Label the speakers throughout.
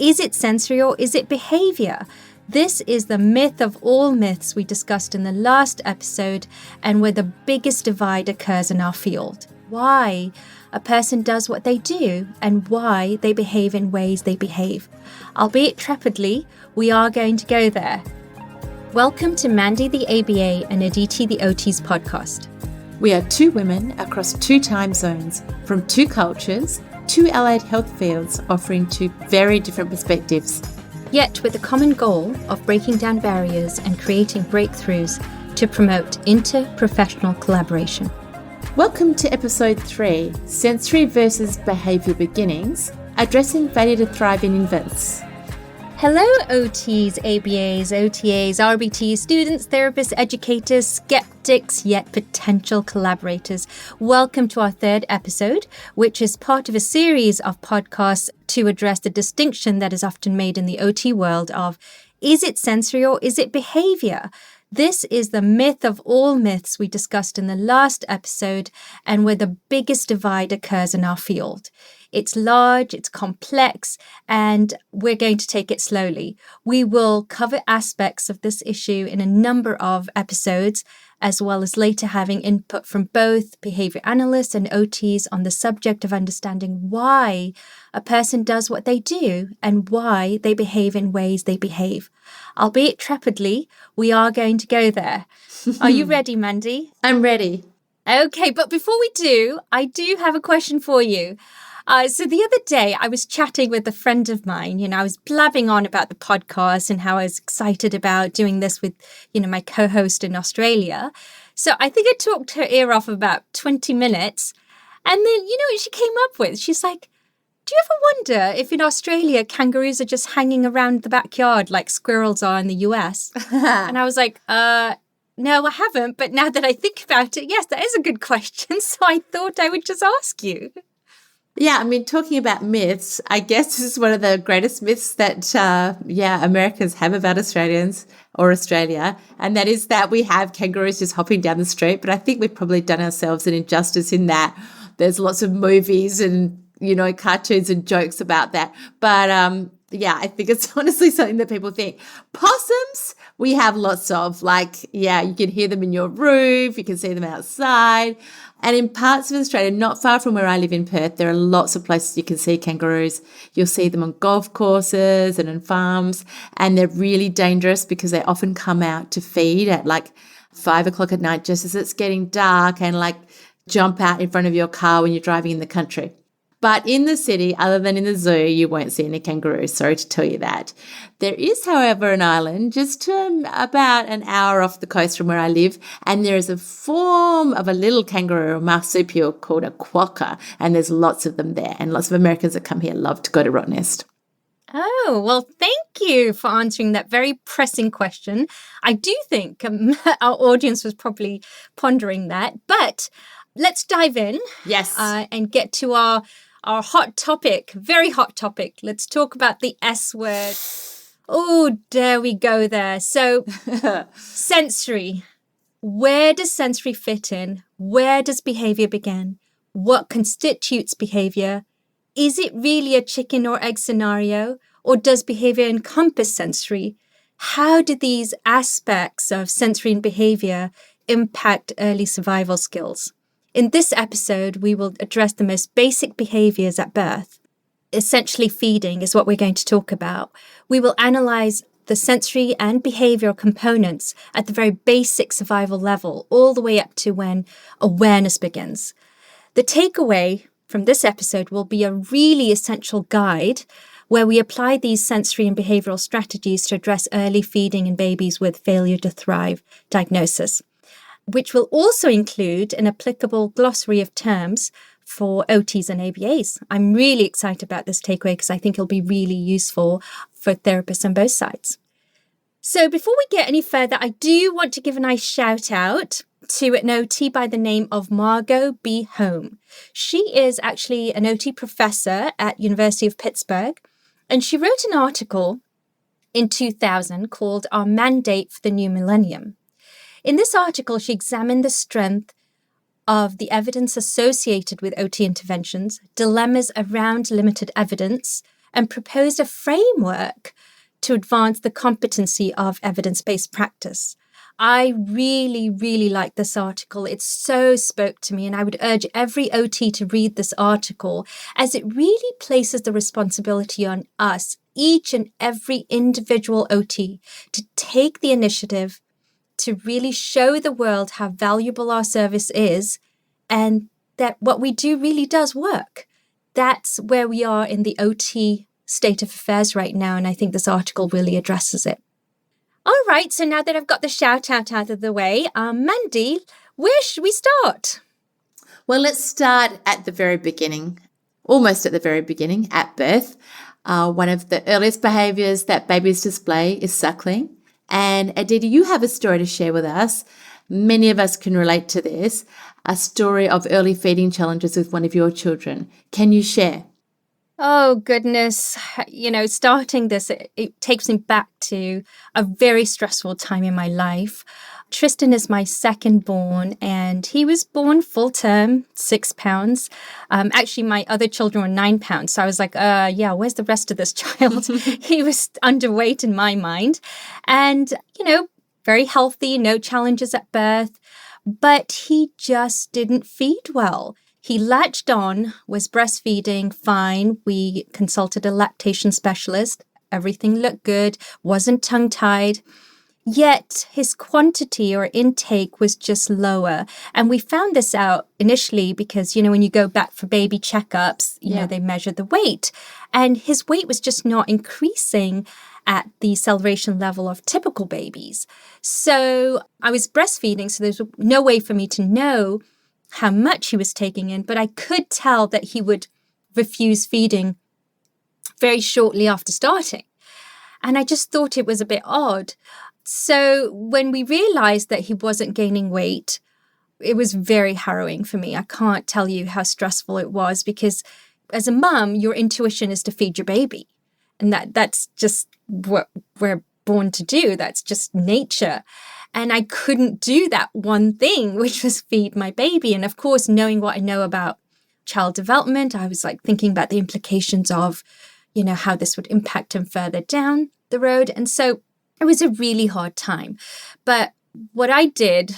Speaker 1: Is it sensory or is it behavior? This is the myth of all myths we discussed in the last episode and where the biggest divide occurs in our field. Why a person does what they do and why they behave in ways they behave. Albeit trepidly, we are going to go there. Welcome to Mandy the ABA and Aditi the OT's podcast.
Speaker 2: We are two women across two time zones, from two cultures, two allied health fields, offering two very different perspectives.
Speaker 1: Yet with the common goal of breaking down barriers and creating breakthroughs to promote interprofessional collaboration.
Speaker 2: Welcome to episode 3, Sensory versus Behaviour Beginnings, addressing failure to thrive in infants.
Speaker 1: Hello OTs, ABAs, OTAs, RBTs, students, therapists, educators, skeptics, yet potential collaborators. Welcome to our third episode, which is part of a series of podcasts to address the distinction that is often made in the OT world of, is it sensory or is it behavior? This is the myth of all myths we discussed in the last episode and where the biggest divide occurs in our field. It's large, it's complex, and we're going to take it slowly. We will cover aspects of this issue in a number of episodes, as well as later having input from both behavior analysts and OTs on the subject of understanding why a person does what they do and why they behave in ways they behave. Albeit trepidly, we are going to go there. Are you ready, Mandy?
Speaker 2: I'm ready.
Speaker 1: Okay, but before we do, I do have a question for you. So the other day I was chatting with a friend of mine, I was blabbing on about the podcast and how I was excited about doing this with, my co-host in Australia. So I think I talked her ear off about 20 minutes. And then, what she came up with? She's like, do you ever wonder if in Australia kangaroos are just hanging around the backyard like squirrels are in the US? And I was like, no, I haven't. But now that I think about it, yes, that is a good question. So I thought I would just ask you.
Speaker 2: Yeah, talking about myths, I guess this is one of the greatest myths that, Americans have about Australians or Australia, and that is that we have kangaroos just hopping down the street. But I think we've probably done ourselves an injustice in that there's lots of movies and, cartoons and jokes about that. But, I think it's honestly something that people think. Possums, we have lots of, you can hear them in your roof, you can see them outside. And in parts of Australia, not far from where I live in Perth, there are lots of places you can see kangaroos. You'll see them on golf courses and on farms, and they're really dangerous because they often come out to feed at 5 o'clock at night just as it's getting dark and jump out in front of your car when you're driving in the country. But in the city, other than in the zoo, you won't see any kangaroos. Sorry to tell you that. There is, however, an island just about an hour off the coast from where I live, and there is a form of a little kangaroo, a marsupial, called a quokka, and there's lots of them there, and lots of Americans that come here love to go to Rottnest.
Speaker 1: Oh, well, thank you for answering that very pressing question. I do think our audience was probably pondering that, but let's dive in.
Speaker 2: Yes.
Speaker 1: And get to our hot topic, very hot topic. Let's talk about the S word. Oh, dare we go there. So, sensory. Where does sensory fit in? Where does behavior begin? What constitutes behavior? Is it really a chicken or egg scenario? Or does behavior encompass sensory? How do these aspects of sensory and behavior impact early survival skills? In this episode, we will address the most basic behaviors at birth. Essentially, feeding is what we're going to talk about. We will analyze the sensory and behavioral components at the very basic survival level, all the way up to when awareness begins. The takeaway from this episode will be a really essential guide where we apply these sensory and behavioral strategies to address early feeding in babies with failure to thrive diagnosis, which will also include an applicable glossary of terms for OTs and ABAs. I'm really excited about this takeaway because I think it'll be really useful for therapists on both sides. So before we get any further, I do want to give a nice shout out to an OT by the name of Margo B. Holm. She is actually an OT professor at University of Pittsburgh, and she wrote an article in 2000 called Our Mandate for the New Millennium. In this article, she examined the strength of the evidence associated with OT interventions, dilemmas around limited evidence, and proposed a framework to advance the competency of evidence-based practice. I really, really like this article. It so spoke to me, and I would urge every OT to read this article, as it really places the responsibility on us, each and every individual OT, to take the initiative to really show the world how valuable our service is and that what we do really does work. That's where we are in the OT state of affairs right now, and I think this article really addresses it. All right, so now that I've got the shout out of the way, Mandy, where should we start?
Speaker 2: Well, let's start at the very beginning, almost at the very beginning, at birth. One of the earliest behaviours that babies display is suckling. And Aditi, you have a story to share with us. Many of us can relate to this, a story of early feeding challenges with one of your children. Can you share?
Speaker 1: Oh, goodness. Starting this, it takes me back to a very stressful time in my life. Tristan is my second born, and he was born full term, 6 pounds. Actually, my other children were 9 pounds. So I was like, where's the rest of this child? He was underweight in my mind. And, very healthy, no challenges at birth. But he just didn't feed well. He latched on, was breastfeeding fine. We consulted a lactation specialist. Everything looked good, wasn't tongue-tied. Yet his quantity or intake was just lower. And we found this out initially because, when you go back for baby checkups, they measure the weight. And his weight was just not increasing at the celebration level of typical babies. So I was breastfeeding, so there's no way for me to know how much he was taking in, but I could tell that he would refuse feeding very shortly after starting. And I just thought it was a bit odd. So when we realized that he wasn't gaining weight, it was very harrowing for me. I can't tell you how stressful it was, because as a mum, your intuition is to feed your baby. And that's just what we're born to do. That's just nature. And I couldn't do that one thing, which was feed my baby. And of course, knowing what I know about child development, I was thinking about the implications of, how this would impact him further down the road. And so it was a really hard time. But what I did,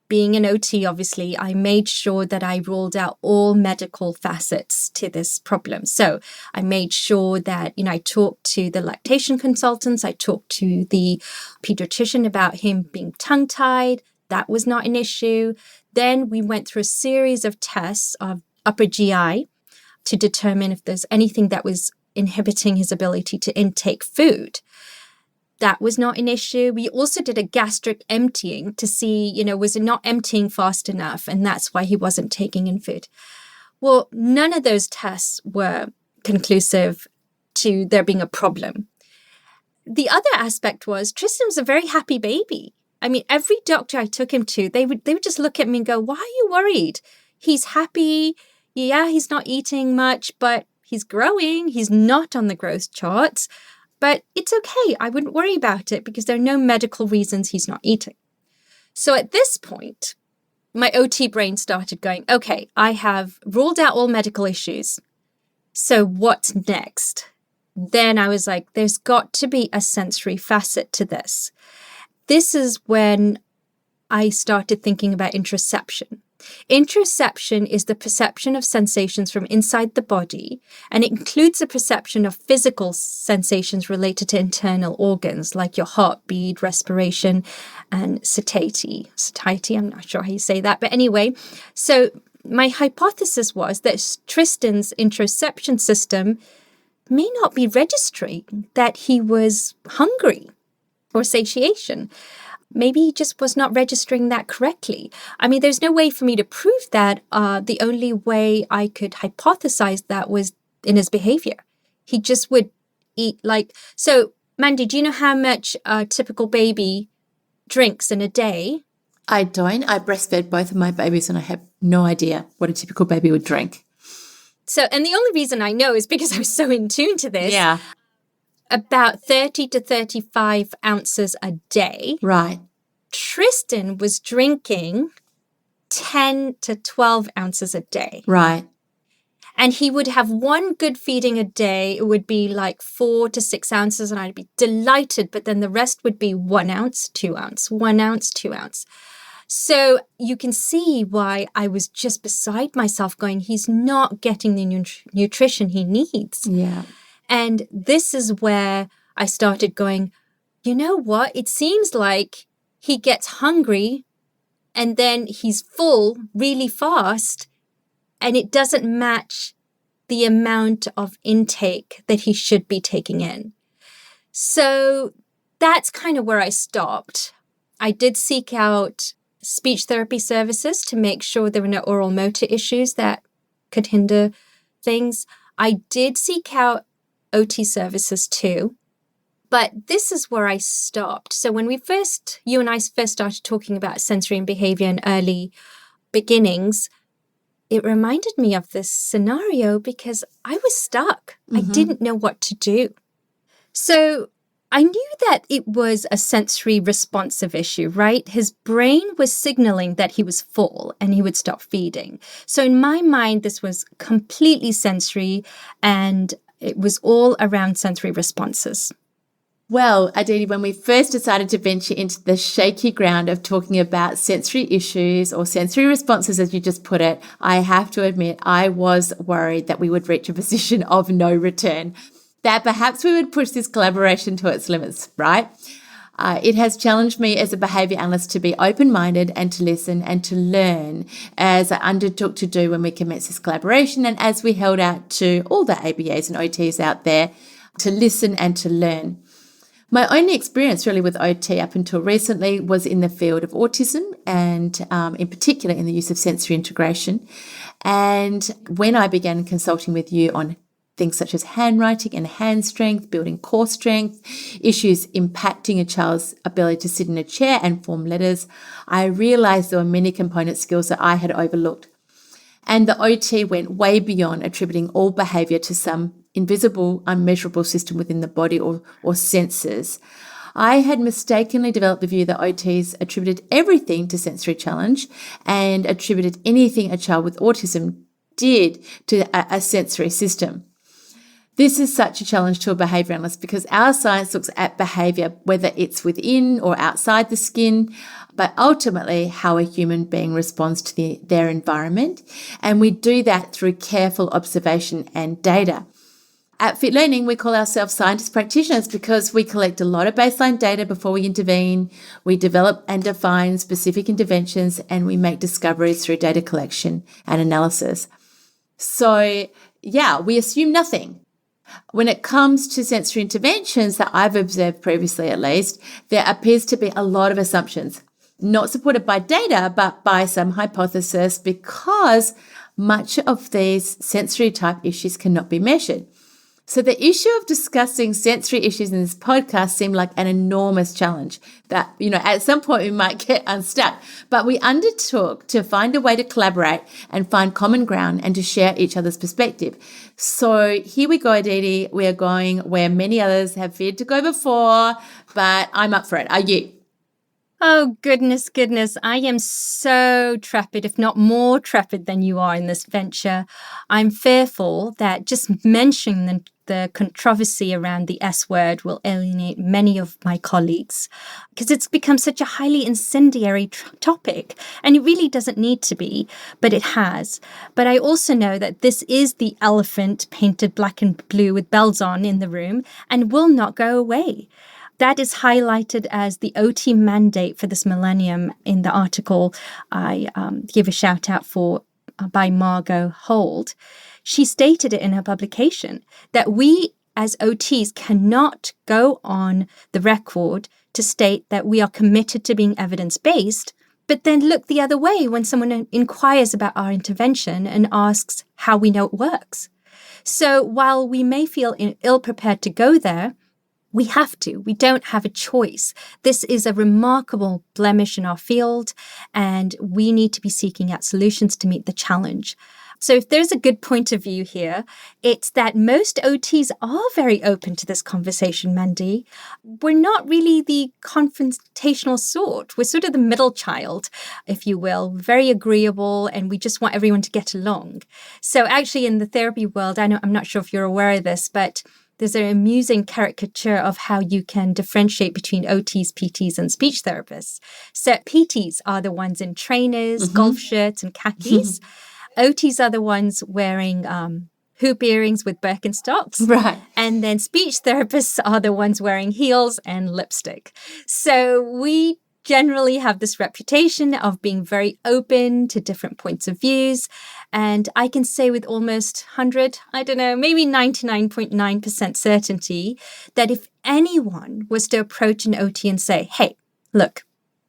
Speaker 1: being an OT, obviously, I made sure that I ruled out all medical facets to this problem. So I made sure that, I talked to the lactation consultants. I talked to the pediatrician about him being tongue-tied. That was not an issue. Then we went through a series of tests of upper GI to determine if there's anything that was inhibiting his ability to intake food. That was not an issue. We also did a gastric emptying to see, was it not emptying fast enough? And that's why he wasn't taking in food. Well, none of those tests were conclusive to there being a problem. The other aspect was Tristan was a very happy baby. I mean, every doctor I took him to, they would just look at me and go, why are you worried? He's happy. Yeah, he's not eating much, but he's growing. He's not on the growth charts. But it's okay. I wouldn't worry about it because there are no medical reasons he's not eating. So at this point, my OT brain started going, okay, I have ruled out all medical issues. So what's next? Then I was like, there's got to be a sensory facet to this. This is when I started thinking about interoception. Interoception is the perception of sensations from inside the body, and it includes the perception of physical sensations related to internal organs like your heartbeat, respiration, and satiety. Satiety, I'm not sure how you say that, but anyway. So my hypothesis was that Tristan's interoception system may not be registering that he was hungry or satiation. Maybe he just was not registering that correctly. I mean, there's no way for me to prove that. The only way I could hypothesize that was in his behavior. He just would eat so Mandy, do you know how much a typical baby drinks in a day?
Speaker 2: I don't. I breastfed both of my babies and I have no idea what a typical baby would drink.
Speaker 1: So, and the only reason I know is because I was so in tune to this.
Speaker 2: Yeah.
Speaker 1: About 30 to 35 ounces a day.
Speaker 2: Right.
Speaker 1: Tristan was drinking 10 to 12 ounces a day.
Speaker 2: Right.
Speaker 1: And he would have one good feeding a day. It would be like 4 to 6 ounces, and I'd be delighted. But then the rest would be 1 ounce, 2 ounce, 1 ounce, 2 ounce. So you can see why I was just beside myself going, he's not getting the nutrition he needs.
Speaker 2: Yeah.
Speaker 1: And this is where I started going, you know what? It seems like he gets hungry and then he's full really fast, and it doesn't match the amount of intake that he should be taking in. So that's kind of where I stopped. I did seek out speech therapy services to make sure there were no oral motor issues that could hinder things. I did seek out OT services too, but this is where I stopped. So when you and I first started talking about sensory and behavior in early beginnings, it reminded me of this scenario because I was stuck. I didn't know what to do. So I knew that it was a sensory responsive issue, right? His brain was signaling that he was full and he would stop feeding. So in my mind, this was completely sensory, and it was all around sensory responses.
Speaker 2: Well, Aditi, when we first decided to venture into the shaky ground of talking about sensory issues or sensory responses, as you just put it, I have to admit I was worried that we would reach a position of no return, that perhaps we would push this collaboration to its limits, right? It has challenged me as a behaviour analyst to be open-minded and to listen and to learn, as I undertook to do when we commenced this collaboration and as we held out to all the ABAs and OTs out there to listen and to learn. My only experience really with OT up until recently was in the field of autism and in particular in the use of sensory integration. And when I began consulting with you on things such as handwriting and hand strength, building core strength, issues impacting a child's ability to sit in a chair and form letters, I realised there were many component skills that I had overlooked. And the OT went way beyond attributing all behaviour to some invisible, unmeasurable system within the body or senses. I had mistakenly developed the view that OTs attributed everything to sensory challenge and attributed anything a child with autism did to a sensory system. This is such a challenge to a behaviour analyst because our science looks at behaviour, whether it's within or outside the skin, but ultimately how a human being responds to their environment. And we do that through careful observation and data. At Fit Learning, we call ourselves scientist practitioners because we collect a lot of baseline data before we intervene, we develop and define specific interventions, and we make discoveries through data collection and analysis. So, yeah, we assume nothing. When it comes to sensory interventions that I've observed previously at least, there appears to be a lot of assumptions, not supported by data, but by some hypothesis because much of these sensory type issues cannot be measured. So the issue of discussing sensory issues in this podcast seemed like an enormous challenge that, at some point we might get unstuck. But we undertook to find a way to collaborate and find common ground and to share each other's perspective. So here we go, Aditi. We are going where many others have feared to go before, but I'm up for it. Are you?
Speaker 1: Oh, goodness. I am so trepid, if not more trepid than you are in this venture. I'm fearful that just mentioning the controversy around the S word will alienate many of my colleagues because it's become such a highly incendiary topic, and it really doesn't need to be, but it has. But I also know that this is the elephant painted black and blue with bells on in the room and will not go away. That is highlighted as the OT mandate for this millennium in the article I give a shout out for by Margo Holm. She stated it in her publication that we as OTs cannot go on the record to state that we are committed to being evidence-based, but then look the other way when someone inquires about our intervention and asks how we know it works. So while we may feel ill-prepared to go there, we have to. We don't have a choice. This is a remarkable blemish in our field, and we need to be seeking out solutions to meet the challenge. So if there's a good point of view here, it's that most OTs are very open to this conversation, Mandy. We're not really the confrontational sort. We're sort of the middle child, if you will, very agreeable, and we just want everyone to get along. So actually in the therapy world, I'm not sure if you're aware of this, but there's an amusing caricature of how you can differentiate between OTs, PTs, and speech therapists. So PTs are the ones in trainers, golf shirts, and khakis. OTs are the ones wearing hoop earrings with Birkenstocks.
Speaker 2: Right.
Speaker 1: And then speech therapists are the ones wearing heels and lipstick. So we generally have this reputation of being very open to different points of views. And I can say with almost 100, maybe 99.9% certainty that if anyone was to approach an OT and say, hey, look,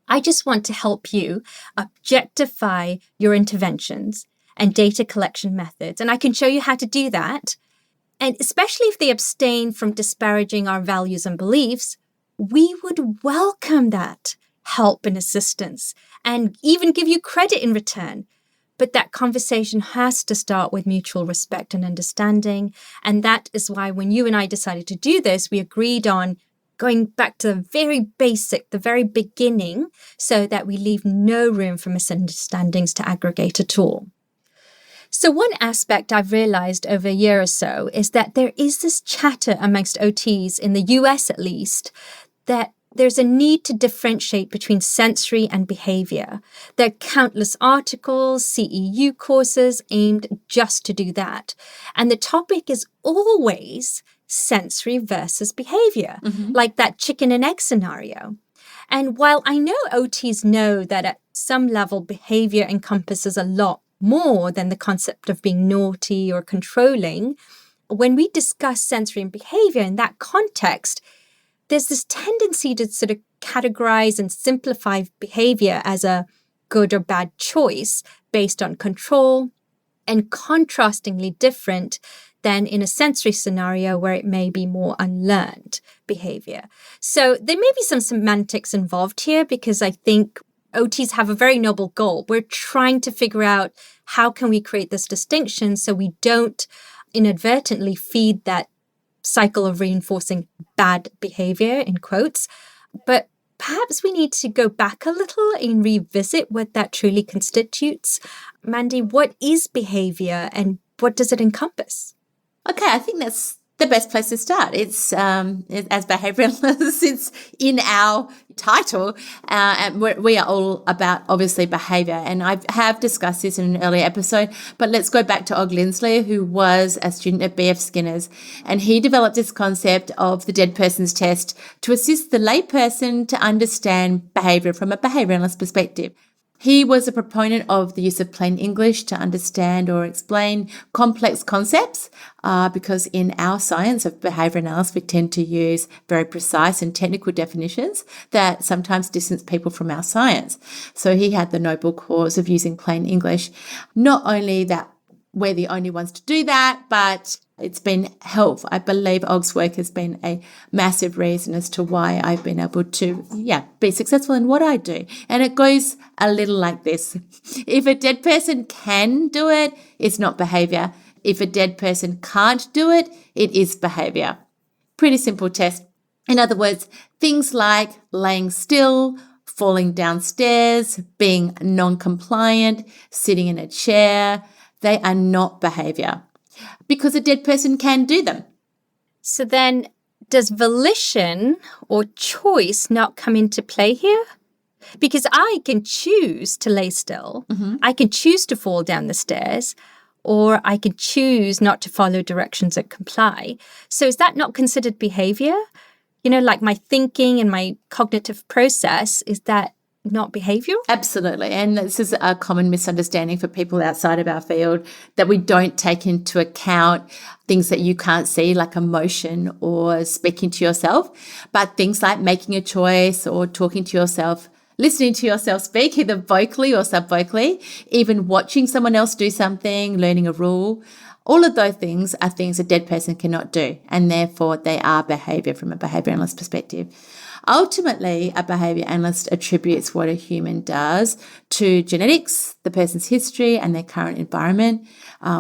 Speaker 1: I just want to help you objectify your interventions and data collection methods. And I can show you how to do that. And especially if they abstain from disparaging our values and beliefs, we would welcome that help and assistance and even give you credit in return. But that conversation has to start with mutual respect and understanding. And that is why when you and I decided to do this, we agreed on going back to the very basic, the very beginning, so that we leave no room for misunderstandings to aggregate at all. So one aspect I've realized over a year or so is that there is this chatter amongst OTs, in the US at least, that there's a need to differentiate between sensory and behavior. There are countless articles, CEU courses aimed just to do that. And the topic is always sensory versus behavior, like that chicken and egg scenario. And while I know OTs know that at some level behavior encompasses a lot more than the concept of being naughty or controlling, when we discuss sensory and behavior in that context, there's this tendency to sort of categorize and simplify behavior as a good or bad choice based on control, and contrastingly different than in a sensory scenario where it may be more unlearned behavior. So there may be some semantics involved here, because I think OTs have a very noble goal. We're trying to figure out how can we create this distinction so we don't inadvertently feed that cycle of reinforcing bad behavior, in quotes. But perhaps we need to go back a little and revisit what that truly constitutes. Mandy, what is behavior and what does it encompass?
Speaker 2: Okay, I think that's the best place to start. It's as behavioralists, it's in our title, and we are all about obviously behavior. And I have discussed this in an earlier episode, but let's go back to Og Lindsley, who was a student at B.F. Skinner's, and he developed this concept of the dead person's test to assist the layperson to understand behavior from a behavioralist perspective. He was a proponent of the use of plain English to understand or explain complex concepts, because in our science of behaviour analysis, we tend to use very precise and technical definitions that sometimes distance people from our science. So he had the noble cause of using plain English. Not only that we're the only ones to do that, but it's been helpful. I believe Og's work has been a massive reason as to why I've been able to, be successful in what I do. And it goes a little like this. If a dead person can do it, it's not behavior. If a dead person can't do it, it is behavior. Pretty simple test. In other words, things like laying still, falling downstairs, being non-compliant, sitting in a chair, they are not behavior, because a dead person can do them.
Speaker 1: So then, does volition or choice not come into play here? Because I can choose to lay still, I can choose to fall down the stairs, or I can choose not to follow directions and comply. So is that not considered behavior? Like my thinking and my cognitive process, is that not behavioral?
Speaker 2: Absolutely. And this is a common misunderstanding for people outside of our field, that we don't take into account things that you can't see, like emotion or speaking to yourself, but things like making a choice or talking to yourself, listening to yourself speak, either vocally or subvocally, even watching someone else do something, learning a rule. All of those things are things a dead person cannot do, and therefore they are behavior from a behavior analyst perspective. Ultimately, a behavior analyst attributes what a human does to genetics, the person's history, and their current environment,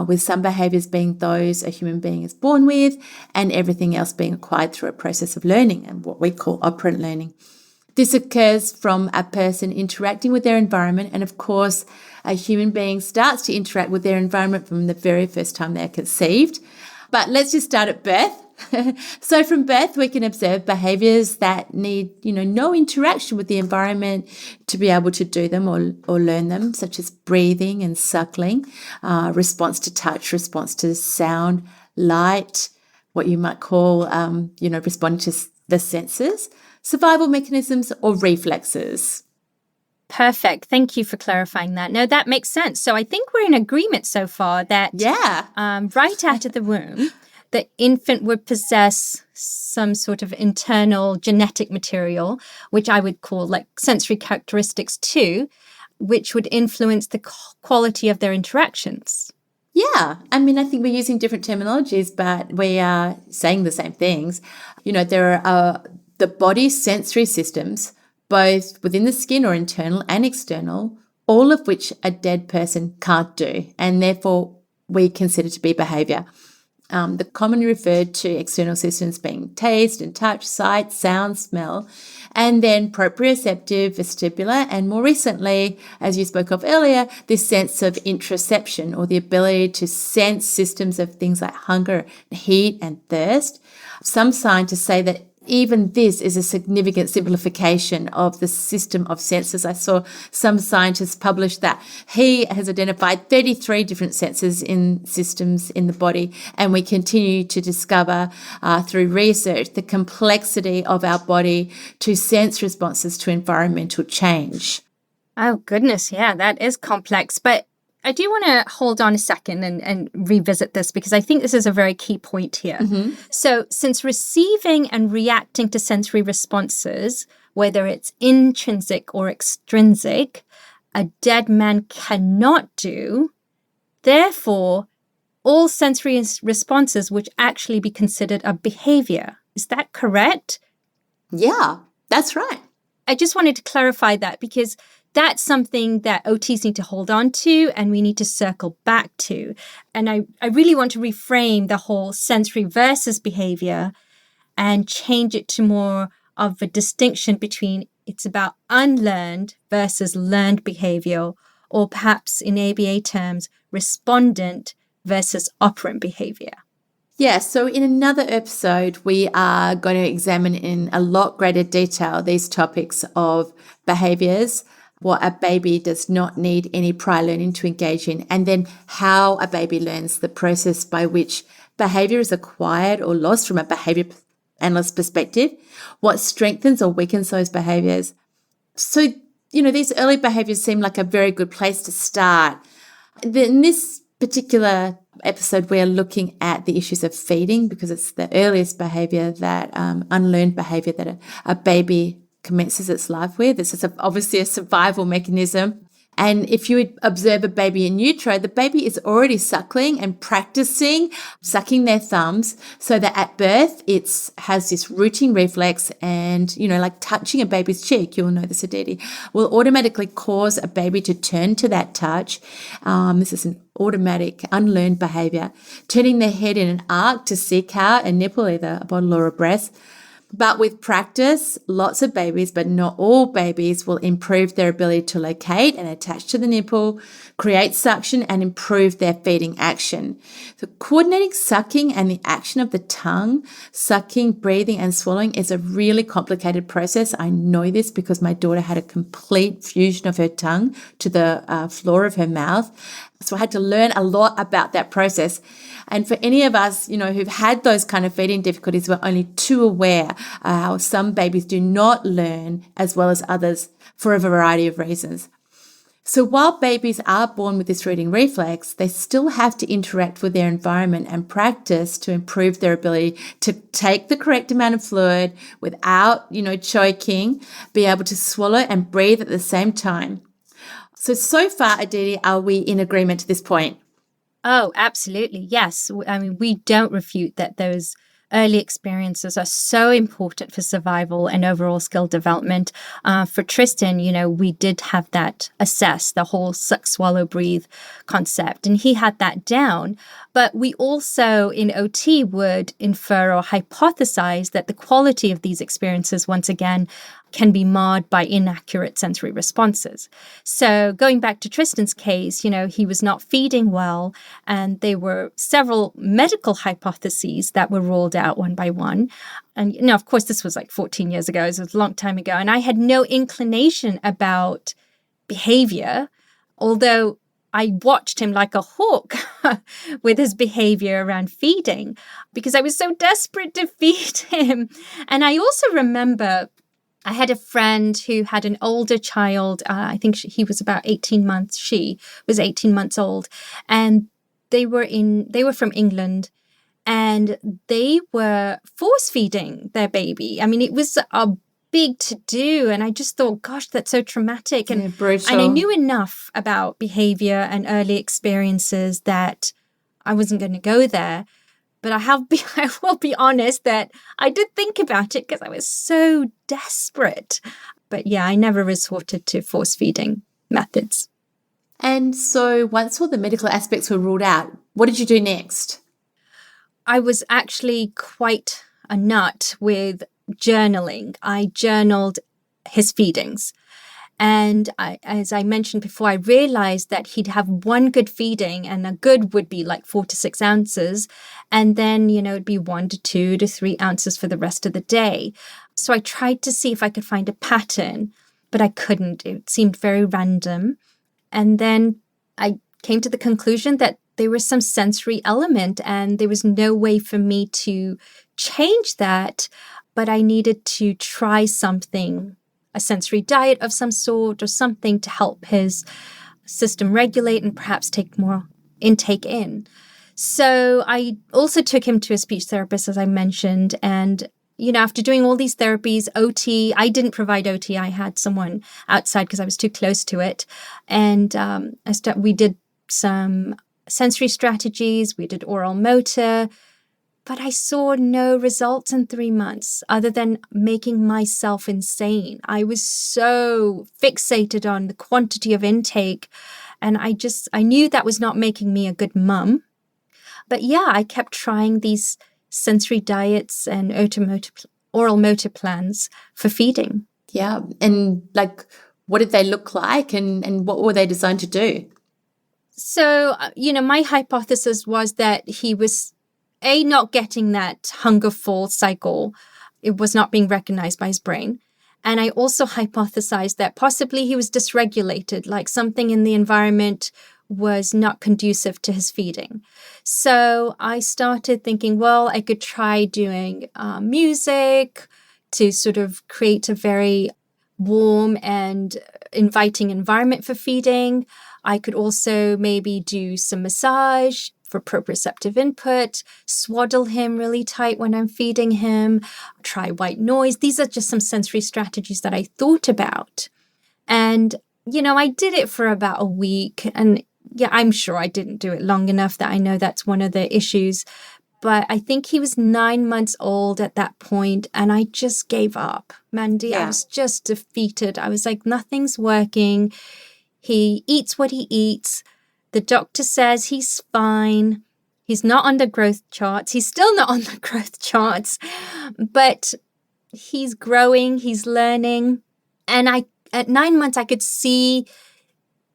Speaker 2: with some behaviors being those a human being is born with, and everything else being acquired through a process of learning and what we call operant learning. This occurs from a person interacting with their environment, and of course, a human being starts to interact with their environment from the very first time they're conceived. But let's just start at birth. So from birth, we can observe behaviors that need, no interaction with the environment to be able to do them or learn them, such as breathing and suckling, response to touch, response to sound, light, what you might call, responding to the senses, survival mechanisms, or reflexes.
Speaker 1: Perfect. Thank you for clarifying that. No, that makes sense. So I think we're in agreement so far that right out of the womb, the infant would possess some sort of internal genetic material, which I would call like sensory characteristics too, which would influence the quality of their interactions.
Speaker 2: Yeah. I mean, I think we're using different terminologies, but we are saying the same things. There are the body's sensory systems, both within the skin or internal and external, all of which a dead person can't do, and therefore we consider to be behavior. The commonly referred to external systems being taste and touch, sight, sound, smell, and then proprioceptive, vestibular, and more recently, as you spoke of earlier, this sense of interoception, or the ability to sense systems of things like hunger, heat, and thirst. Some scientists say that even this is a significant simplification of the system of senses. I saw some scientists publish that he has identified 33 different senses in systems in the body, and we continue to discover through research the complexity of our body to sense responses to environmental change.
Speaker 1: Oh, goodness. Yeah, that is complex. But I do want to hold on a second and revisit this, because I think this is a very key point here.
Speaker 2: Mm-hmm.
Speaker 1: So since receiving and reacting to sensory responses, whether it's intrinsic or extrinsic, a dead man cannot do, therefore, all sensory responses would actually be considered a behavior. Is that correct?
Speaker 2: Yeah, that's right.
Speaker 1: I just wanted to clarify that, because that's something that OTs need to hold on to and we need to circle back to. And I really want to reframe the whole sensory versus behavior and change it to more of a distinction between it's about unlearned versus learned behavior, or perhaps in ABA terms, respondent versus operant behavior.
Speaker 2: Yeah, so in another episode, we are going to examine in a lot greater detail these topics of behaviors, what a baby does not need any prior learning to engage in, and then how a baby learns, the process by which behavior is acquired or lost from a behavior analyst perspective, what strengthens or weakens those behaviors. So, these early behaviors seem like a very good place to start. In this particular episode, we are looking at the issues of feeding, because it's the earliest behavior that unlearned behavior that a baby commences its life with. This is obviously a survival mechanism. And if you would observe a baby in utero, the baby is already suckling and practicing sucking their thumbs, so that at birth it has this rooting reflex, and, like touching a baby's cheek, you'll know this, Aditi, will automatically cause a baby to turn to that touch. This is an automatic, unlearned behavior, turning their head in an arc to seek out a nipple, either a bottle or a breast. But with practice, lots of babies, but not all babies, will improve their ability to locate and attach to the nipple, create suction, and improve their feeding action. So coordinating sucking and the action of the tongue, sucking, breathing, and swallowing is a really complicated process. I know this because my daughter had a complete fusion of her tongue to the floor of her mouth. So I had to learn a lot about that process. And for any of us, who've had those kind of feeding difficulties, we're only too aware how some babies do not learn as well as others for a variety of reasons. So while babies are born with this rooting reflex, they still have to interact with their environment and practice to improve their ability to take the correct amount of fluid without, choking, be able to swallow and breathe at the same time. So far, Aditi, are we in agreement to this point?
Speaker 1: Oh, absolutely. Yes. I mean, we don't refute that those early experiences are so important for survival and overall skill development. For Tristan, we did have that assessed, the whole suck, swallow, breathe concept, and he had that down. But we also in OT would infer or hypothesize that the quality of these experiences, once again, can be marred by inaccurate sensory responses. So going back to Tristan's case, he was not feeding well, and there were several medical hypotheses that were ruled out one by one. And, of course, this was like 14 years ago. It was a long time ago. And I had no inclination about behavior, although I watched him like a hawk with his behavior around feeding because I was so desperate to feed him. And I also remember I had a friend who had an older child. I think he was about 18 months. She was 18 months old. And they were from England, and they were force feeding their baby. I mean, it was a big to do. And I just thought, gosh, that's so traumatic. And,
Speaker 2: brutal.
Speaker 1: and I knew enough about behavior and early experiences that I wasn't going to go there. But I will be honest that I did think about it because I was so desperate. But yeah, I never resorted to force feeding methods.
Speaker 2: And so once all the medical aspects were ruled out, what did you do next?
Speaker 1: I was actually quite a nut with journaling. I journaled his feedings. And as I mentioned before, I realized that he'd have one good feeding, and a good would be like 4 to 6 ounces. And then, it'd be 1 to 2 to 3 ounces for the rest of the day. So I tried to see if I could find a pattern, but I couldn't. It seemed very random. And then I came to the conclusion that there was some sensory element and there was no way for me to change that, but I needed to try something, a sensory diet of some sort or something to help his system regulate and perhaps take more intake in. So I also took him to a speech therapist, as I mentioned. And, after doing all these therapies, OT, I didn't provide OT. I had someone outside because I was too close to it. And we did some sensory strategies. We did oral motor. But I saw no results in 3 months other than making myself insane. I was so fixated on the quantity of intake. And I knew that was not making me a good mum. But yeah, I kept trying these sensory diets and oral motor plans for feeding.
Speaker 2: Yeah. And what did they look like and what were they designed to do?
Speaker 1: So, my hypothesis was that he was not getting that hunger fall cycle. It was not being recognized by his brain. And I also hypothesized that possibly he was dysregulated, like something in the environment was not conducive to his feeding. So I started thinking, well, I could try doing music to sort of create a very warm and inviting environment for feeding. I could also maybe do some massage for proprioceptive input, swaddle him really tight when I'm feeding him, try white noise. These are just some sensory strategies that I thought about. And, I did it for about a week. And yeah, I'm sure I didn't do it long enough that I know that's one of the issues. But I think he was 9 months old at that point, and I just gave up, Mandy.
Speaker 2: Yeah.
Speaker 1: I was just defeated. I was like, nothing's working. He eats what he eats. The doctor says he's fine. He's not on the growth charts. He's still not on the growth charts, but he's growing, he's learning. And at 9 months, I could see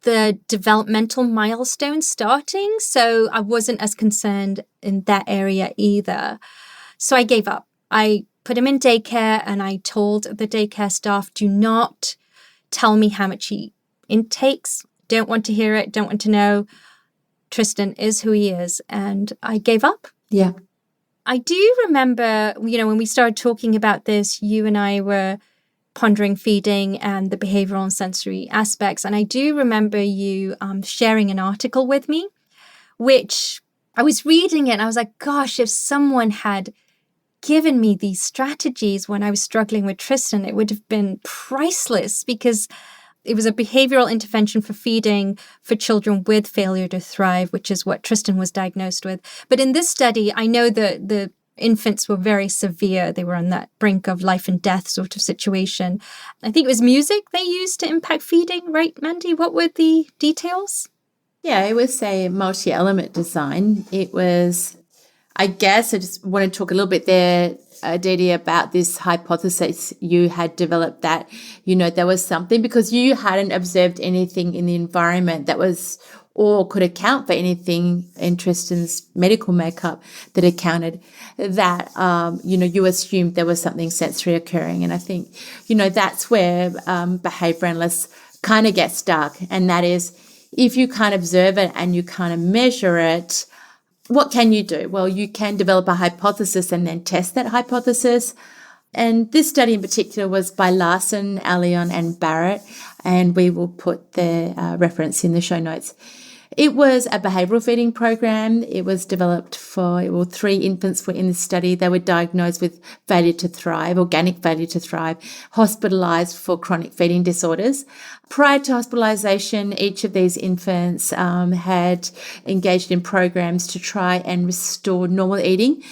Speaker 1: the developmental milestones starting. So I wasn't as concerned in that area either. So I gave up. I put him in daycare and I told the daycare staff, do not tell me how much he intakes. Don't want to hear it. Don't want to know. Tristan is who he is. And I gave up.
Speaker 2: Yeah.
Speaker 1: I do remember, when we started talking about this, you and I were pondering feeding and the behavioral and sensory aspects. And I do remember you sharing an article with me, which I was reading it and I was like, gosh, if someone had given me these strategies when I was struggling with Tristan, it would have been priceless because it was a behavioral intervention for feeding for children with failure to thrive, which is what Tristan was diagnosed with. But in this study, I know the infants were very severe. They were on that brink of life and death sort of situation. I think it was music they used to impact feeding, right, Mandy? What were the details?
Speaker 2: Yeah, it was a multi-element design. It was, I guess, I just want to talk a little bit there, Aditi, about this hypothesis you had developed that, there was something because you hadn't observed anything in the environment that was or could account for anything in Tristan's medical makeup that accounted that, you assumed there was something sensory occurring. And I think, that's where behaviour analysts kind of get stuck. And that is, if you can't observe it and you can't measure it, what can you do? Well, you can develop a hypothesis and then test that hypothesis. And this study in particular was by Larson, Ayllon and Barrett, and we will put the reference in the show notes. It was a behavioural feeding program. It was developed for 3 infants were in the study. They were diagnosed with failure to thrive, organic failure to thrive, hospitalised for chronic feeding disorders. Prior to hospitalisation, each of these infants had engaged in programs to try and restore normal eating,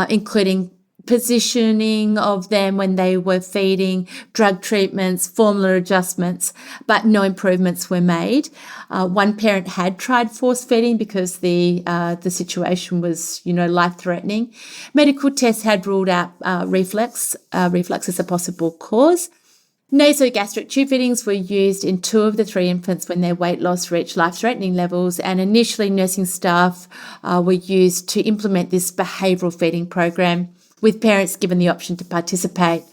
Speaker 2: including positioning of them when they were feeding, drug treatments, formula adjustments, but no improvements were made. One parent had tried force feeding because the situation was, life-threatening. Medical tests had ruled out reflux as a possible cause. Nasogastric tube feedings were used in 2 of the 3 infants when their weight loss reached life-threatening levels, and initially nursing staff were used to implement this behavioural feeding program, with parents given the option to participate.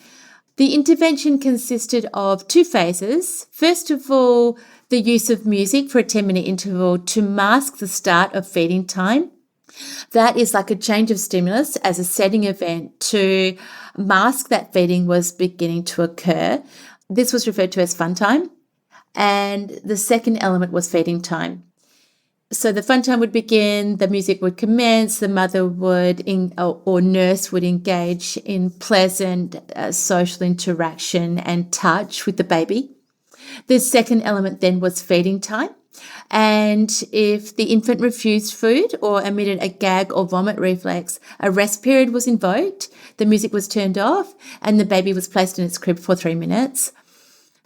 Speaker 2: The intervention consisted of 2 phases. First of all, the use of music for a 10-minute interval to mask the start of feeding time. That is like a change of stimulus as a setting event to mask that feeding was beginning to occur. This was referred to as fun time. And the second element was feeding time. So the fun time would begin, the music would commence, the mother would or nurse would engage in pleasant social interaction and touch with the baby. The second element then was feeding time. And if the infant refused food or emitted a gag or vomit reflex, a rest period was invoked, the music was turned off, and the baby was placed in its crib for 3 minutes.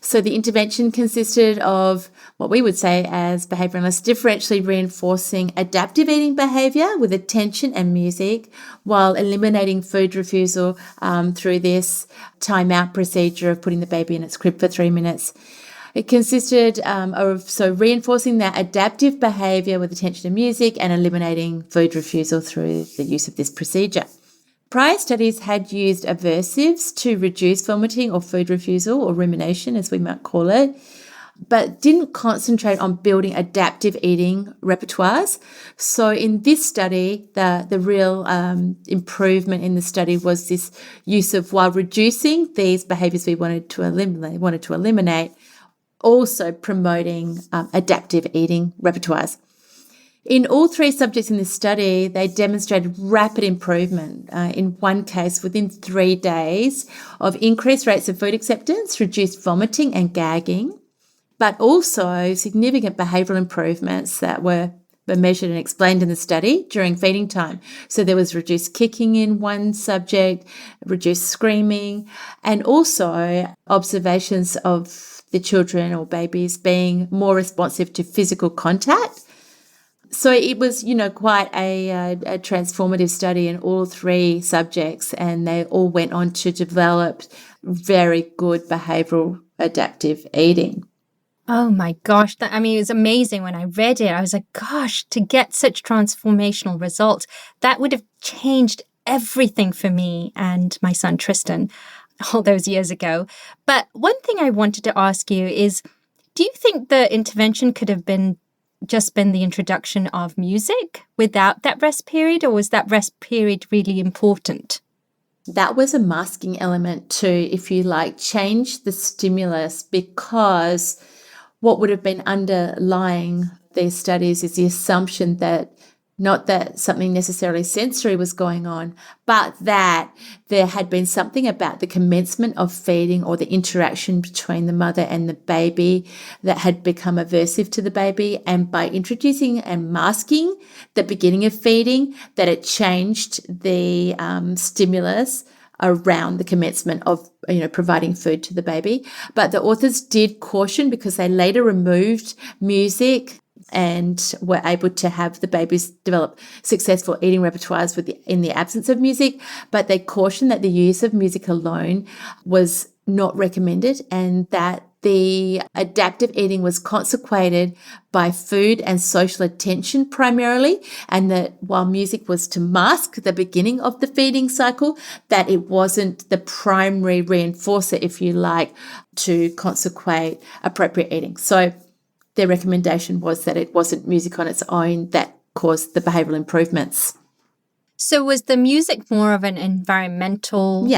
Speaker 2: So the intervention consisted of what we would say as behaviour analysts differentially reinforcing adaptive eating behaviour with attention and music while eliminating food refusal through this timeout procedure of putting the baby in its crib for 3 minutes. It consisted of reinforcing that adaptive behaviour with attention and music and eliminating food refusal through the use of this procedure. Prior studies had used aversives to reduce vomiting or food refusal or rumination, as we might call it, but didn't concentrate on building adaptive eating repertoires. So in this study, the real improvement in the study was this use of, while reducing these behaviours we wanted to eliminate, also promoting adaptive eating repertoires. In all 3 subjects in this study, they demonstrated rapid improvement. In one case, within 3 days of increased rates of food acceptance, reduced vomiting and gagging, but also significant behavioural improvements that were measured and explained in the study during feeding time. So there was reduced kicking in one subject, reduced screaming, and also observations of the children or babies being more responsive to physical contact. So it was, quite a transformative study in all 3 subjects, and they all went on to develop very good behavioural adaptive eating.
Speaker 1: Oh my gosh. It was amazing when I read it. I was like, gosh, to get such transformational results, that would have changed everything for me and my son Tristan all those years ago. But one thing I wanted to ask you is, do you think the intervention could have been the introduction of music without that rest period, or was that rest period really important?
Speaker 2: That was a masking element to, if you like, change the stimulus, because what would have been underlying these studies is the assumption that not that something necessarily sensory was going on, but that there had been something about the commencement of feeding or the interaction between the mother and the baby that had become aversive to the baby. And by introducing and masking the beginning of feeding, that it changed the stimulus around the commencement of providing food to the baby. But the authors did caution, because they later removed music and were able to have the babies develop successful eating repertoires in the absence of music. But they cautioned that the use of music alone was not recommended, and that the adaptive eating was consequated by food and social attention primarily, and that while music was to mask the beginning of the feeding cycle, that it wasn't the primary reinforcer, if you like, to consequate appropriate eating. So their recommendation was that it wasn't music on its own that caused the behavioural improvements.
Speaker 1: So was the music more of an environmental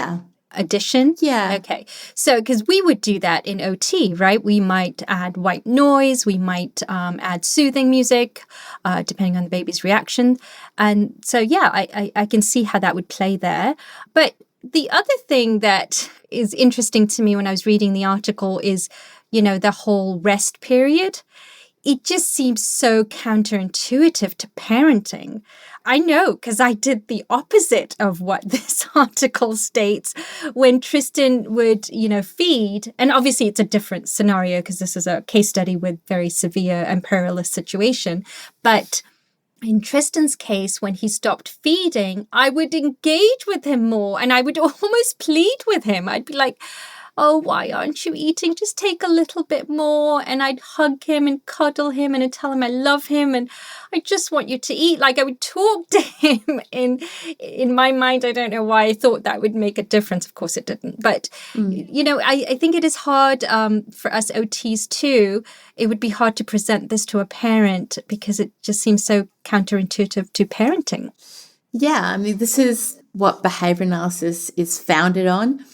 Speaker 1: addition?
Speaker 2: Yeah.
Speaker 1: Okay. So, because we would do that in OT, right? We might add white noise, we might add soothing music, depending on the baby's reaction. And so, I can see how that would play there. But the other thing that is interesting to me when I was reading the article is, the whole rest period. It just seems so counterintuitive to parenting. I know, because I did the opposite of what this article states. When Tristan would, feed, and obviously it's a different scenario because this is a case study with very severe and perilous situation. But in Tristan's case, when he stopped feeding, I would engage with him more, and I would almost plead with him. I'd be like, oh, why aren't you eating? Just take a little bit more. And I'd hug him and cuddle him and I'd tell him I love him and I just want you to eat. Like, I would talk to him in my mind. I don't know why I thought that would make a difference. Of course it didn't. But, I think it is hard for us OTs too. It would be hard to present this to a parent because it just seems so counterintuitive to parenting.
Speaker 2: Yeah, I mean, this is what behaviour analysis is founded on.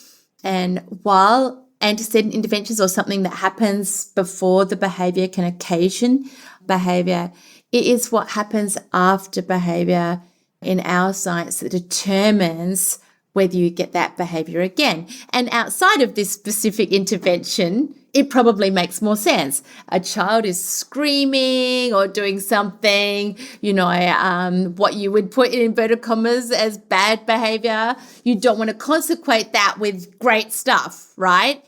Speaker 2: And while antecedent interventions or something that happens before the behaviour can occasion behaviour, it is what happens after behaviour in our science that determines whether you get that behaviour again. And outside of this specific intervention, it probably makes more sense. A child is screaming or doing something, what you would put in inverted commas as bad behavior. You don't want to consequate that with great stuff, right?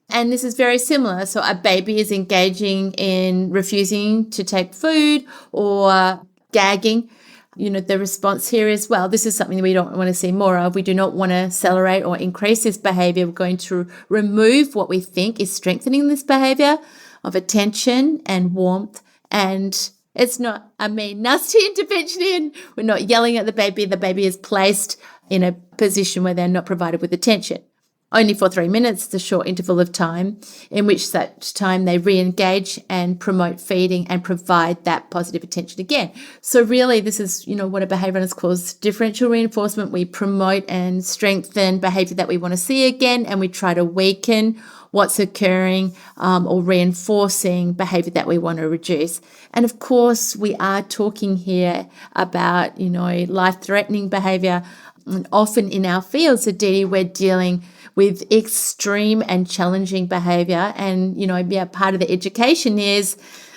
Speaker 2: And this is very similar. So a baby is engaging in refusing to take food or gagging. The response here is, well, this is something that we don't want to see more of. We do not want to accelerate or increase this behavior. We're going to remove what we think is strengthening this behavior of attention and warmth. And it's not a mean, nasty intervention. We're not yelling at the baby. The baby is placed in a position where they're not provided with attention. Only for 3 minutes, it's a short interval of time in which such time they re-engage and promote feeding and provide that positive attention again. So really, this is, what a behaviouralist calls differential reinforcement. We promote and strengthen behaviour that we want to see again, and we try to weaken what's occurring or reinforcing behaviour that we want to reduce. And of course, we are talking here about, life-threatening behaviour. And often in our fields, Aditi, we're dealing with extreme and challenging behaviour. And, part of the education is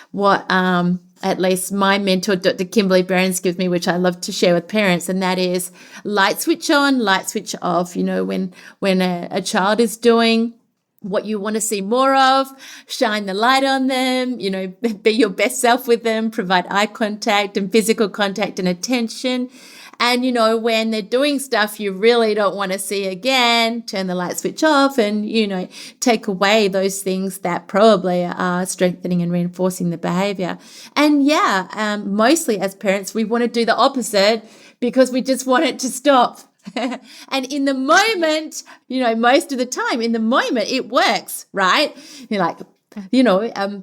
Speaker 2: what at least my mentor, Dr. Kimberly Behrens, gives me, which I love to share with parents, and that is light switch on, light switch off. When a child is doing what you want to see more of, shine the light on them, be your best self with them, provide eye contact and physical contact and attention. And, when they're doing stuff you really don't want to see again, turn the light switch off and, take away those things that probably are strengthening and reinforcing the behavior. And mostly as parents, we want to do the opposite because we just want it to stop. And in the moment, most of the time, in the moment, it works, right? You're like,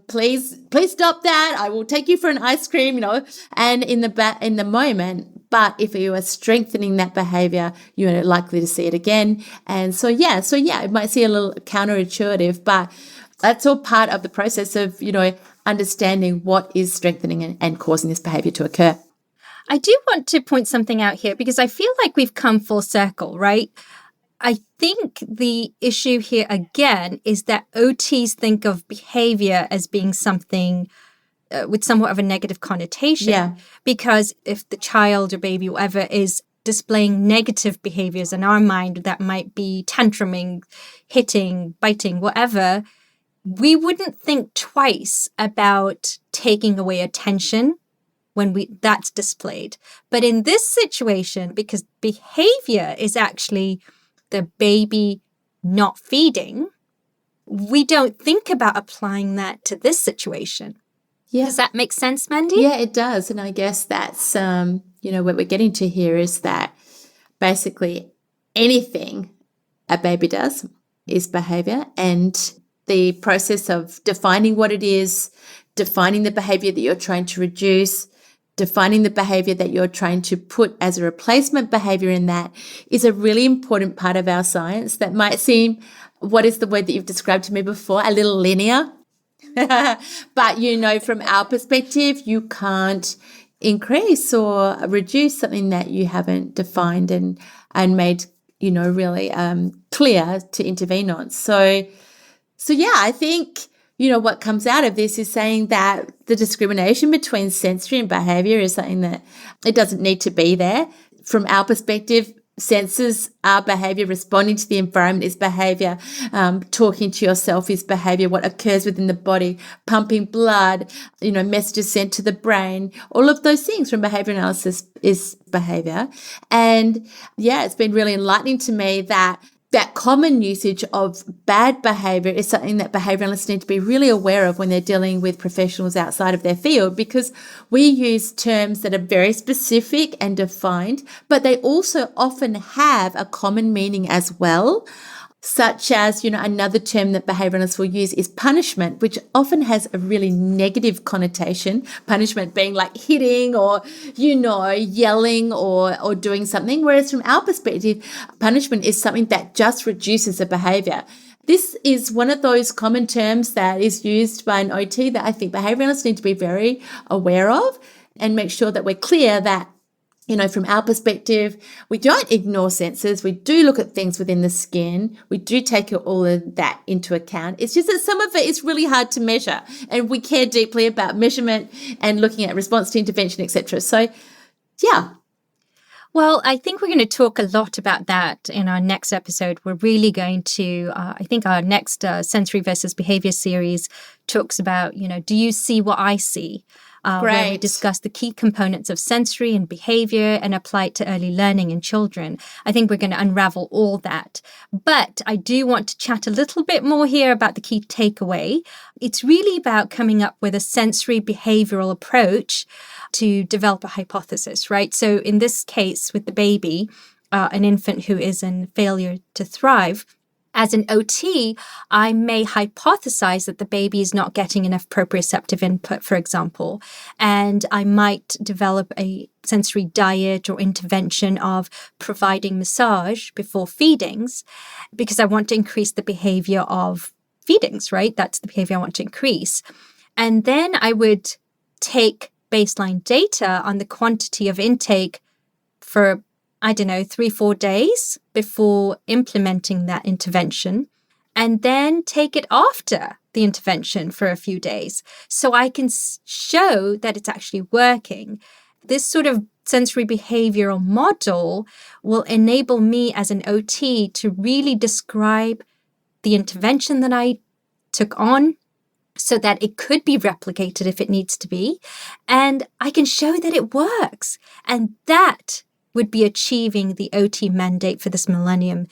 Speaker 2: please stop that. I will take you for an ice cream, and in the moment. But if you are strengthening that behavior, you're likely to see it again. And so it might seem a little counterintuitive, but that's all part of the process of, understanding what is strengthening and causing this behavior to occur.
Speaker 1: I do want to point something out here because I feel like we've come full circle, right? I think the issue here again is that OTs think of behavior as being something with somewhat of a negative connotation.
Speaker 2: Yeah.
Speaker 1: Because if the child or baby, whatever, is displaying negative behaviors in our mind, that might be tantruming, hitting, biting, whatever, we wouldn't think twice about taking away attention when that's displayed. But in this situation, because behavior is actually the baby not feeding, we don't think about applying that to this situation.
Speaker 2: Yeah.
Speaker 1: Does that make sense, Mandy?
Speaker 2: Yeah, it does. And I guess that's, what we're getting to here is that basically anything a baby does is behavior, and the process of defining what it is, defining the behavior that you're trying to reduce, defining the behavior that you're trying to put as a replacement behavior in that is a really important part of our science that might seem, what is the word that you've described to me before, a little linear. But, from our perspective, you can't increase or reduce something that you haven't defined and made, really clear to intervene on. So yeah, I think, what comes out of this is saying that the discrimination between sensory and behavior is something that it doesn't need to be there. From our perspective, senses are behavior, responding to the environment is behavior, talking to yourself is behavior, what occurs within the body, pumping blood, messages sent to the brain, all of those things from behavior analysis is behavior. And yeah, it's been really enlightening to me that common usage of bad behavior is something that behavioralists need to be really aware of when they're dealing with professionals outside of their field, because we use terms that are very specific and defined, but they also often have a common meaning as well. Such as, another term that behavioralists will use is punishment, which often has a really negative connotation. Punishment being like hitting or, yelling or doing something. Whereas from our perspective, punishment is something that just reduces a behavior. This is one of those common terms that is used by an OT that I think behavioralists need to be very aware of and make sure that we're clear that from our perspective, we don't ignore senses. We do look at things within the skin. We do take all of that into account. It's just that some of it is really hard to measure, and we care deeply about measurement and looking at response to intervention, etc. So, yeah.
Speaker 1: Well, I think we're going to talk a lot about that in our next episode. We're really going to, I think our next sensory versus behavior series talks about, do you see what I see? Where we discuss the key components of sensory and behavior and apply it to early learning in children. I think we're going to unravel all that. But I do want to chat a little bit more here about the key takeaway. It's really about coming up with a sensory behavioral approach to develop a hypothesis, right? So in this case with the baby, an infant who is in failure to thrive, as an OT, I may hypothesize that the baby is not getting enough proprioceptive input, for example, and I might develop a sensory diet or intervention of providing massage before feedings because I want to increase the behavior of feedings, right? That's the behavior I want to increase. And then I would take baseline data on the quantity of intake for 3-4 days before implementing that intervention, and then take it after the intervention for a few days so I can show that it's actually working. This sort of sensory behavioral model will enable me as an OT to really describe the intervention that I took on so that it could be replicated if it needs to be, and I can show that it works. And that would be achieving the OT mandate for this millennium,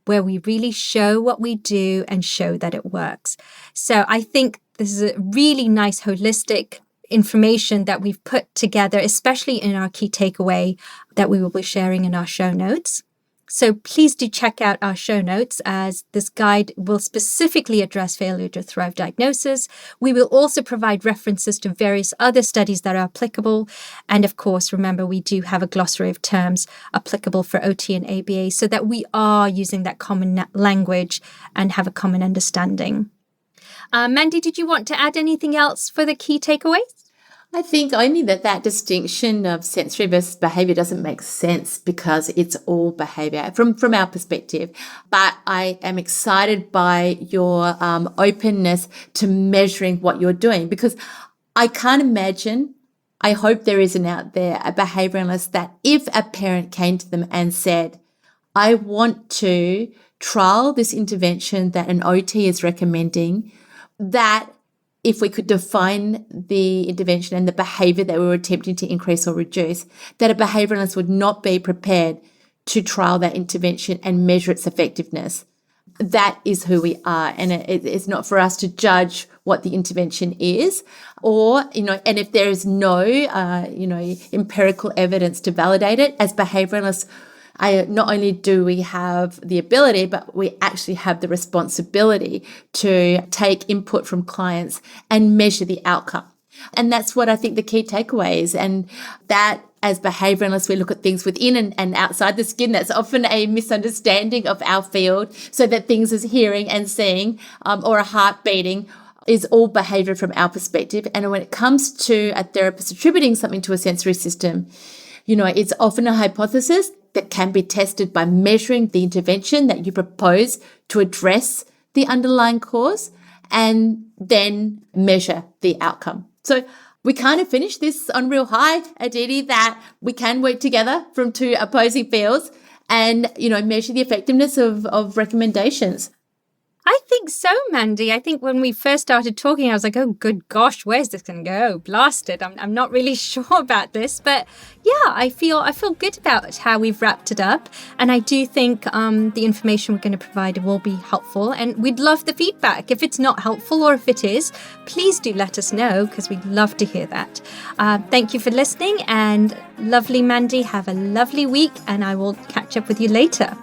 Speaker 1: where we really show what we do and show that it works. So I think this is a really nice holistic information that we've put together, especially in our key takeaway that we will be sharing in our show notes. So please do check out our show notes, as this guide will specifically address failure to thrive diagnosis. We will also provide references to various other studies that are applicable. And of course, remember, we do have a glossary of terms applicable for OT and ABA so that we are using that common language and have a common understanding. Mandy, did you want to add anything else for the key takeaways?
Speaker 2: I think only that distinction of sensory versus behavior doesn't make sense because it's all behavior from our perspective. But I am excited by your openness to measuring what you're doing, because I can't imagine, I hope there isn't out there a behavior analyst that if a parent came to them and said, I want to trial this intervention that an OT is recommending, that if we could define the intervention and the behavior that we were attempting to increase or reduce, that a behavior analyst would not be prepared to trial that intervention and measure its effectiveness. That is who we are. And it's not for us to judge what the intervention is, or, and if there is no, empirical evidence to validate it, as behavior analysts, not only do we have the ability, but we actually have the responsibility to take input from clients and measure the outcome. And that's what I think the key takeaway is. And that, as behavior analysts, we look at things within and outside the skin. That's often a misunderstanding of our field, so that things as hearing and seeing or a heart beating is all behavior from our perspective. And when it comes to a therapist attributing something to a sensory system, it's often a hypothesis that can be tested by measuring the intervention that you propose to address the underlying cause, and then measure the outcome. So we kind of finish this on real high, Aditi, that we can work together from two opposing fields and, measure the effectiveness of recommendations.
Speaker 1: I think so, Mandy. I think when we first started talking, I was like, oh, good gosh, where's this going to go? Blasted. I'm not really sure about this. But yeah, I feel good about how we've wrapped it up. And I do think the information we're going to provide will be helpful. And we'd love the feedback. If it's not helpful, or if it is, please do let us know, because we'd love to hear that. Thank you for listening. And lovely Mandy, have a lovely week. And I will catch up with you later.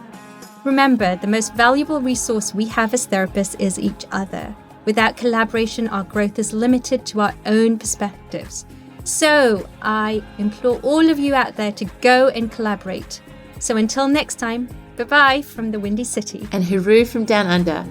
Speaker 1: Remember, the most valuable resource we have as therapists is each other. Without collaboration, our growth is limited to our own perspectives. So I implore all of you out there to go and collaborate. So until next time, bye-bye from the Windy City.
Speaker 2: And hooroo from down under.